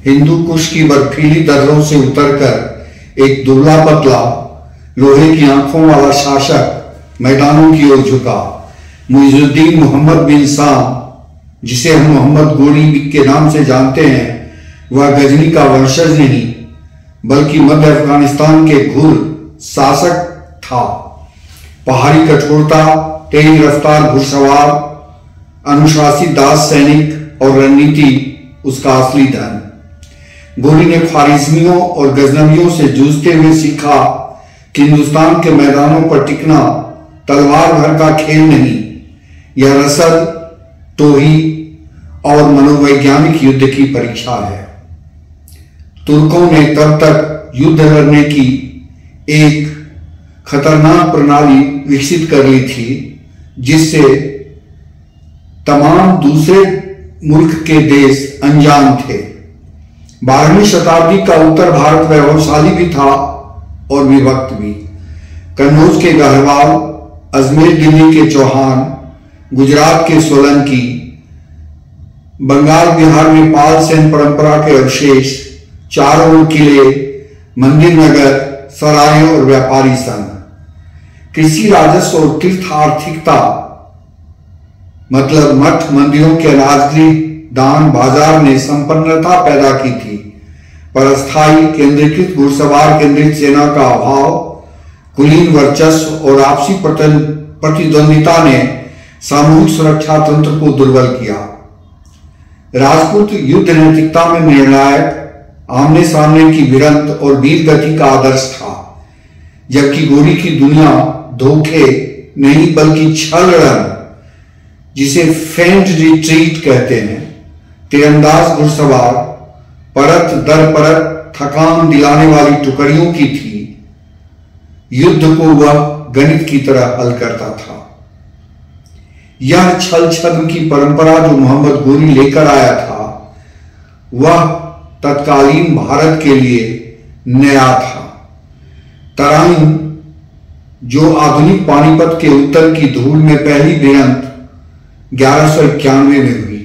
हिंदू कुश की बर्फीली दर्रों से उतरकर एक दुबला पतला लोहे की आंखों वाला शासक मैदानों की ओर झुका। मुइजुद्दीन मोहम्मद बिन साम, जिसे हम मोहम्मद गोरी के नाम से जानते हैं, वह गजनी का वंशज नहीं बल्कि मध्य अफगानिस्तान के घुर शासक था। पहाड़ी कठोरता, तेज रफ्तार घुड़सवार, अनुशासित दास सैनिक और रणनीति उसका असली धन। गोरी ने ख्वारिज़मियों और गजनवियों से जूझते हुए सीखा कि हिंदुस्तान के मैदानों पर टिकना तलवार भर का खेल नहीं, यह रसल, टोही और मनोवैज्ञानिक युद्ध की परीक्षा है। तुर्कों ने तब तक युद्ध लड़ने की एक खतरनाक प्रणाली विकसित कर ली थी जिससे तमाम दूसरे मुल्क के देश अनजान थे। 12वीं शताब्दी का उत्तर भारत वैभवशाली भी था और विभक्त भी। कन्नौज के गहरवाल, अजमेर दिल्ली के चौहान, गुजरात के सोलंकी, बंगाल बिहार में पाल सेन परंपरा के अवशेष, चारों ओर किले, मंदिर नगर, सराय और व्यापारी संघ। कृषि, राजस्व और तीर्थ आर्थिकता मतलब मठ मंदिरों के अनाजगृह, दान बाजार ने संपन्नता पैदा की थी, पर अस्थायी केंद्रीकृत घुड़सवार केंद्रित सेना का अभाव, कुलीन वर्चस्व और आपसी प्रतिद्वंदिता ने सामूहिक सुरक्षा तंत्र को दुर्बल किया। राजपूत युद्ध नैतिकता में निर्णायक, आमने सामने की भिड़ंत और वीर गति का आदर्श था, जबकि गोरी की दुनिया धोखे नहीं बल्कि छल रण, जिसे फेंट रिट्रीट कहते हैं, तीरंदाज घुड़सवार, परत दर परत थकान दिलाने वाली टुकड़ियों की थी। युद्ध को वह गणित की तरह हल करता था। यह छल छद्म की परंपरा जो मोहम्मद गोरी लेकर आया था, वह तत्कालीन भारत के लिए नया था। तराइन, जो आधुनिक पानीपत के उत्तर की धूल में पहली भिड़ंत 1191 में हुई।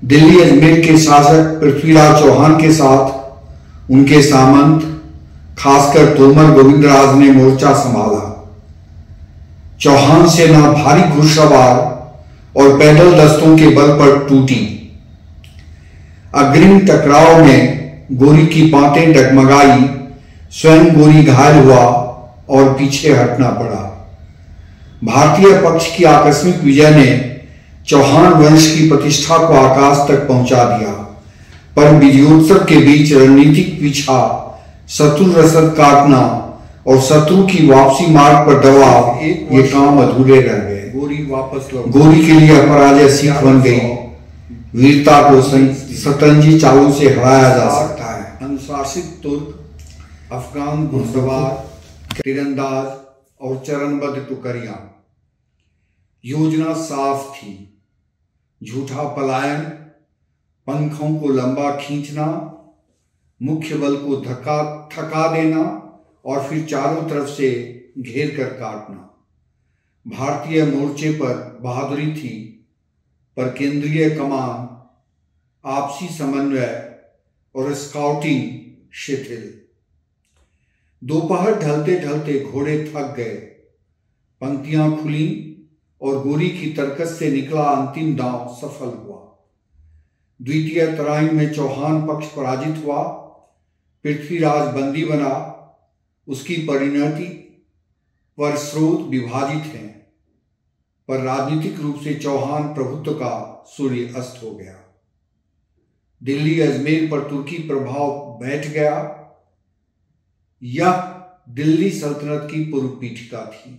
दिल्ली अजमेर के शासक पृथ्वीराज चौहान के साथ उनके सामंत, खासकर तोमर गोविंदराज ने मोर्चा संभाला। चौहान सेना भारी घुड़सवार और पैदल दस्तों के बल पर टूटी। अग्रिम टकराव में गोरी की पांतें डगमगाई, स्वयं गोरी घायल हुआ और पीछे हटना पड़ा। भारतीय पक्ष की आकस्मिक विजय ने चौहान वंश की प्रतिष्ठा को आकाश तक पहुंचा दिया, पर विजयोत्सव के बीच रणनीतिक पीछा, शत्रु रसद काटना और शत्रु की वापसी मार्ग पर दबाव, ये काम अधूरे रह गए। गोरी के लिए पराजय सीख बन गई। वीरता को शतरंजी चालों से हराया जा सकता है। अनुशासित तुर्क, अफगान घुड़सवार, तीरंदाज और चरणबद्ध टुकड़ियां। योजना साफ थी, झूठा पलायन, पंखों को लंबा खींचना, मुख्य बल को थका देना और फिर चारों तरफ से घेर कर काटना। भारतीय मोर्चे पर बहादुरी थी, पर केंद्रीय कमान, आपसी समन्वय और स्काउटिंग शिथिल। दोपहर ढलते ढलते घोड़े थक गए, पंक्तियां खुली और गोरी की तरकस से निकला अंतिम दांव सफल हुआ। द्वितीय तराइन में चौहान पक्ष पराजित हुआ, पृथ्वीराज बंदी बना। उसकी परिणति पर स्रोत विभाजित हैं, पर राजनीतिक रूप से चौहान प्रभुत्व का सूर्य अस्त हो गया। दिल्ली अजमेर पर तुर्की प्रभाव बैठ गया। यह दिल्ली सल्तनत की पूर्व पीठिका थी।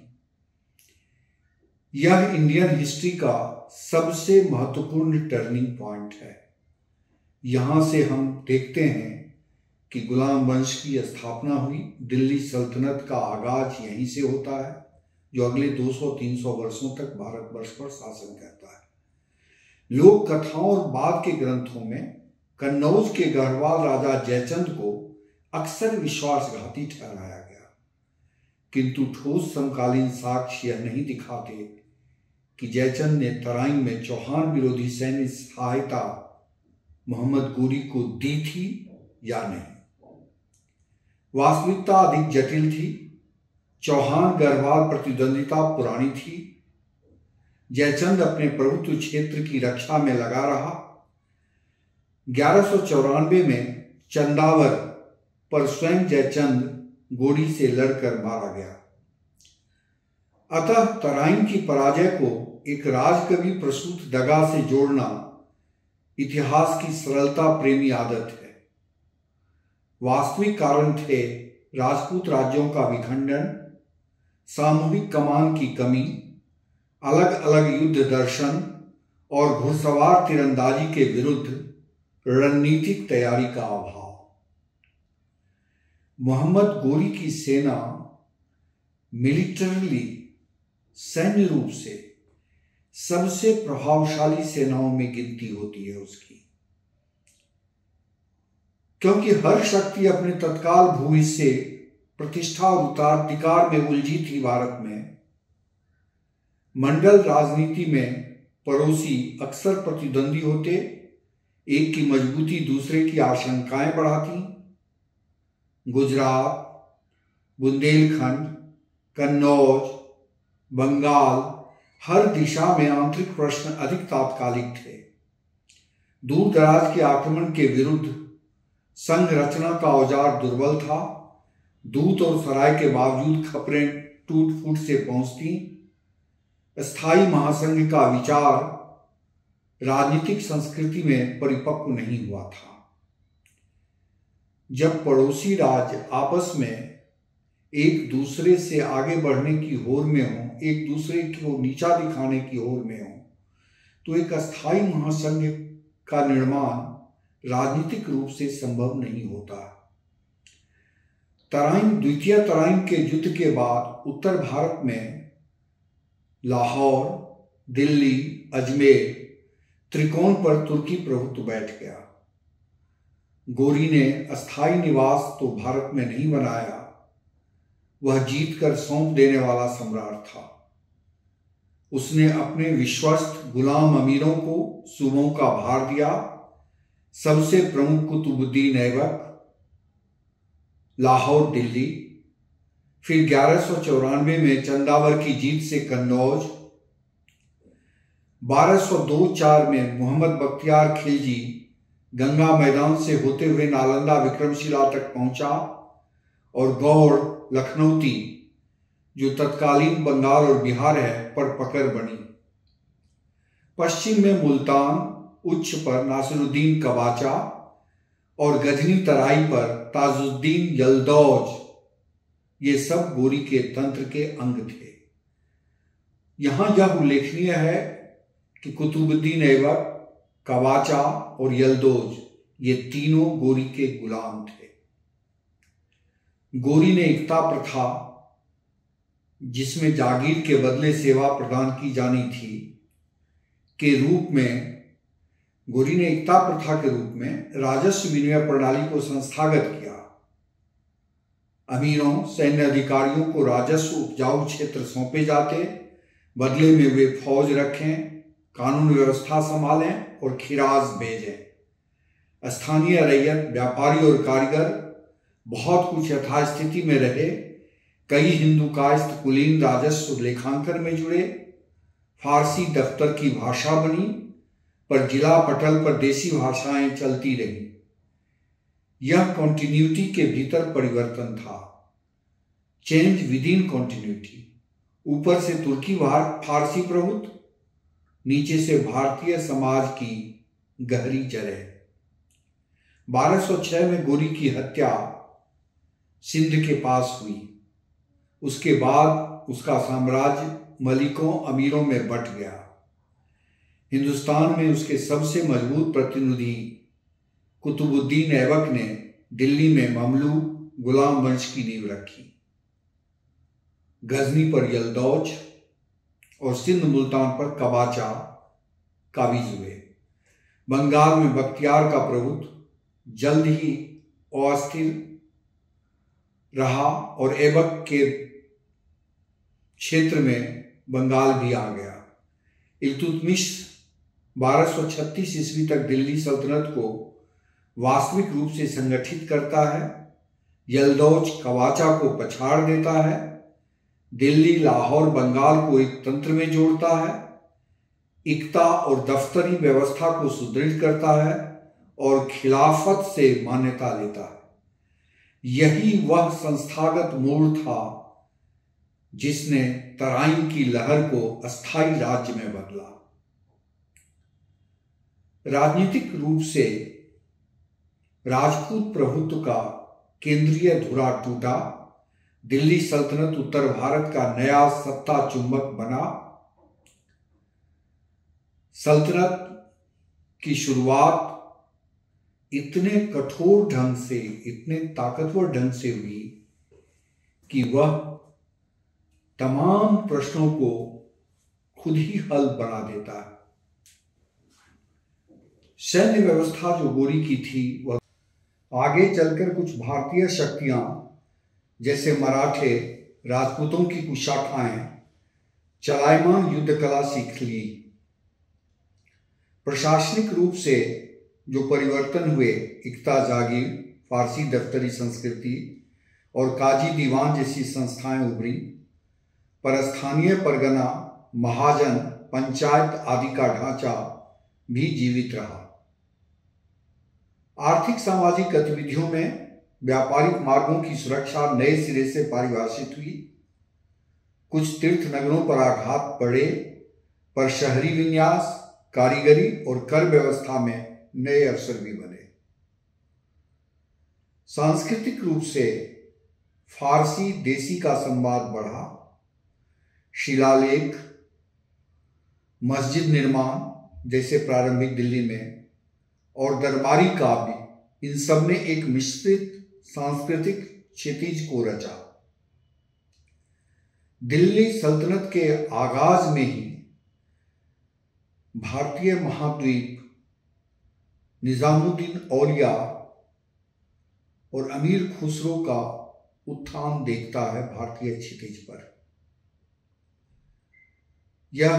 यह इंडियन हिस्ट्री का सबसे महत्वपूर्ण टर्निंग पॉइंट है। यहां से हम देखते हैं कि गुलाम वंश की स्थापना हुई। दिल्ली सल्तनत का आगाज यहीं से होता है, जो अगले 200-300 वर्षों तक भारतवर्ष पर शासन करता है। लोक कथाओं और बाद के ग्रंथों में कन्नौज के गढ़वाल राजा जयचंद को अक्सर विश्वासघाती ठहराया गया, किंतु ठोस समकालीन साक्ष्य यह नहीं दिखाते कि जयचंद ने तराइन में चौहान विरोधी सैन्य सहायता मोहम्मद गोरी को दी थी या नहीं। वास्तविकता अधिक जटिल थी। चौहान गढ़वाल प्रतिद्वंदिता पुरानी थी। जयचंद अपने प्रभुत्व क्षेत्र की रक्षा में लगा रहा। 1194 में चंदावर पर स्वयं जयचंद गोरी से लड़कर मारा गया। अतः तराइन की पराजय को एक राजकवि प्रसूत दगा से जोड़ना इतिहास की सरलता प्रेमी आदत है। वास्तविक कारण थे राजपूत राज्यों का विखंडन, सामूहिक कमान की कमी, अलग अलग युद्ध दर्शन और घुड़सवार तीरंदाजी के विरुद्ध रणनीतिक तैयारी का अभाव। मोहम्मद गोरी की सेना मिलिटरली, सैन्य रूप से सबसे प्रभावशाली सेनाओं में गिनती होती है उसकी, क्योंकि हर शक्ति अपने तत्काल भूहिस्से, प्रतिष्ठा और उत्तराधिकार में उलझी थी। भारत में मंडल राजनीति में पड़ोसी अक्सर प्रतिद्वंदी होते, एक की मजबूती दूसरे की आशंकाएं बढ़ाती। गुजरात, बुंदेलखंड, कन्नौज, बंगाल, हर दिशा में आंतरिक प्रश्न अधिक तात्कालिक थे। दूर दराज के आक्रमण के विरुद्ध संघ रचना का औजार दुर्बल था। दूत और सराय के बावजूद खबरें टूट फूट से पहुंचती। स्थायी महासंघ का विचार राजनीतिक संस्कृति में परिपक्व नहीं हुआ था। जब पड़ोसी राज्य आपस में एक दूसरे से आगे बढ़ने की होड़ में हों, एक दूसरे को नीचा दिखाने की होड़ में हों, तो एक अस्थायी महासंघ का निर्माण राजनीतिक रूप से संभव नहीं होता। द्वितीय तराइन के युद्ध के बाद उत्तर भारत में लाहौर, दिल्ली, अजमेर त्रिकोण पर तुर्की प्रभुत्व बैठ गया। गोरी ने अस्थायी निवास तो भारत में नहीं बनाया, वह जीत कर सौंप देने वाला सम्राट था। उसने अपने विश्वस्त गुलाम अमीरों को सूबों का भार दिया। सबसे प्रमुख कुतुबुद्दीन ऐबक, लाहौर, दिल्ली। फिर 1194 में चंदावर की जीत से कन्नौज। 1202-4 में मोहम्मद बख्तियार खिलजी गंगा मैदान से होते हुए नालंदा विक्रमशिला तक पहुंचा और गौड़, लखनऊती, जो तत्कालीन बंगाल और बिहार है, पर पकड़ बनी। पश्चिम में मुल्तान, उच्च पर नासिरुद्दीन कबाचा और गजनी तराई पर ताजुद्दीन यलदौज, ये सब गोरी के तंत्र के अंग थे। यहां यह उल्लेखनीय है कि कुतुबुद्दीन ऐबक, कबाचा और यलदौज ये तीनों गोरी के गुलाम थे। गोरी ने एकता प्रथा, जिसमें जागीर के बदले सेवा प्रदान की जानी थी, के रूप में गोरी ने एकता प्रथा के रूप में राजस्व विनिमय प्रणाली को संस्थागत किया। अमीरों, सैन्य अधिकारियों को राजस्व उपजाऊ क्षेत्र सौंपे जाते, बदले में वे फौज रखें, कानून व्यवस्था संभालें और खिराज भेजें। स्थानीय रैयत, व्यापारी और कारीगर बहुत कुछ यथास्थिति में रहे। कई हिंदू कायस्थ कुलीन राजस्व लेखांकन में जुड़े। फारसी दफ्तर की भाषा बनी, पर जिला पटल पर देसी भाषाएं चलती रहीं। यह कॉन्टिन्यूटी के भीतर परिवर्तन था, चेंज विद इन कॉन्टिन्यूटी। ऊपर से तुर्की फारसी प्रभुत्व, नीचे से भारतीय समाज की गहरी जड़ें। 1206 में गोरी की हत्या सिंध के पास हुई। उसके बाद उसका साम्राज्य मलिकों, अमीरों में बंट गया। हिंदुस्तान में उसके सबसे मजबूत प्रतिनिधि कुतुबुद्दीन ऐबक ने दिल्ली में ममलूक गुलाम वंश की नींव रखी। गजनी पर यलदौज और सिंध मुल्तान पर कबाचा काबिज हुए। बंगाल में बख्तियार का प्रभुत्व जल्द ही अस्थिर रहा और ऐबक के क्षेत्र में बंगाल भी आ गया। इल्तुतमिश 1236 ईस्वी तक दिल्ली सल्तनत को वास्तविक रूप से संगठित करता है, यलदौज कवाचा को पछाड़ देता है, दिल्ली लाहौर बंगाल को एक तंत्र में जोड़ता है, इक्ता और दफ्तरी व्यवस्था को सुदृढ़ करता है और खिलाफत से मान्यता लेता है। यही वह संस्थागत मोड़ था जिसने तराइन की लहर को अस्थायी राज्य में बदला। राजनीतिक रूप से राजपूत प्रभुत्व का केंद्रीय धुरा टूटा, दिल्ली सल्तनत उत्तर भारत का नया सत्ता चुंबक बना। सल्तनत की शुरुआत इतने कठोर ढंग से, इतने ताकतवर ढंग से हुई कि वह तमाम प्रश्नों को खुद ही हल बना देता है। सैन्य व्यवस्था जो गोरी की थी, वह आगे चलकर कुछ भारतीय शक्तियां जैसे मराठे, राजपूतों की कुछ शाखाएं चलायमान युद्ध कला सीख ली। प्रशासनिक रूप से जो परिवर्तन हुए, इक्ता जागीर, फारसी दफ्तरी संस्कृति और काजी दीवान जैसी संस्थाएं उभरी, पर स्थानीय परगना, महाजन, पंचायत आदि का ढांचा भी जीवित रहा। आर्थिक सामाजिक गतिविधियों में व्यापारिक मार्गों की सुरक्षा नए सिरे से परिभाषित हुई। कुछ तीर्थ नगरों पर आघात पड़े, पर शहरी विन्यास, कारीगरी और कर व्यवस्था में नए अवसर भी बने। सांस्कृतिक रूप से फारसी देसी का संवाद बढ़ा। शिलालेख, मस्जिद निर्माण जैसे प्रारंभिक दिल्ली में, और दरबारी काव्य, इन सब ने एक मिश्रित सांस्कृतिक क्षितिज को रचा। दिल्ली सल्तनत के आगाज में ही भारतीय महाद्वीप निजामुद्दीन औलिया और अमीर खुसरो का उत्थान देखता है भारतीय क्षितिज पर। यह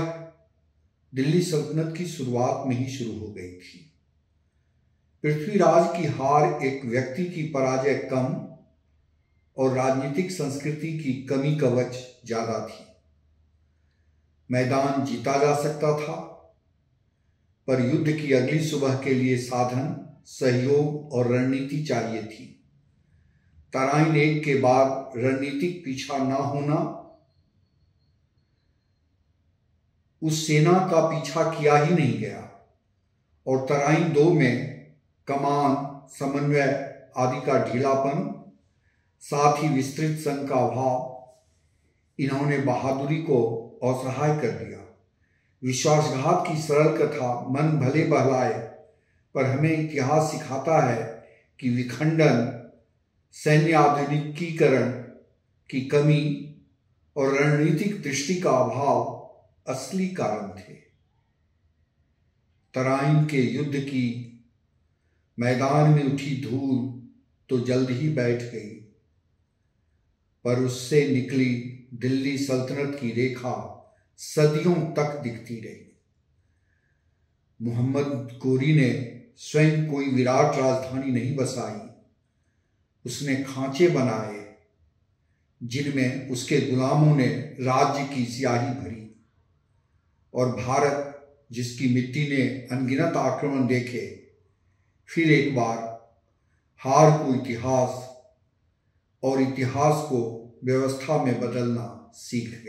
दिल्ली सल्तनत की शुरुआत में ही शुरू हो गई थी। पृथ्वीराज की हार एक व्यक्ति की पराजय कम और राजनीतिक संस्कृति की कमी कवच ज्यादा थी। मैदान जीता जा सकता था, पर युद्ध की अगली सुबह के लिए साधन, सहयोग और रणनीति चाहिए थी। तराइन एक के बाद रणनीतिक पीछा न होना, उस सेना का पीछा किया ही नहीं गया, और तराइन 2 में कमान, समन्वय आदि का ढीलापन, साथ ही विस्तृत संघ का अभाव, इन्होंने बहादुरी को असहाय कर दिया। विश्वासघात की सरल कथा मन भले बहलाए, पर हमें इतिहास सिखाता है कि विखंडन, सैन्य आधुनिकीकरण की कमी और रणनीतिक दृष्टि का अभाव असली कारण थे। तराइन के युद्ध की मैदान में उठी धूल तो जल्द ही बैठ गई, पर उससे निकली दिल्ली सल्तनत की रेखा सदियों तक दिखती रही। मोहम्मद गोरी ने स्वयं कोई विराट राजधानी नहीं बसाई, उसने खांचे बनाए जिनमें उसके गुलामों ने राज्य की स्याही भरी, और भारत जिसकी मिट्टी ने अनगिनत आक्रमण देखे, फिर एक बार हार को इतिहास और इतिहास को व्यवस्था में बदलना सीख गया।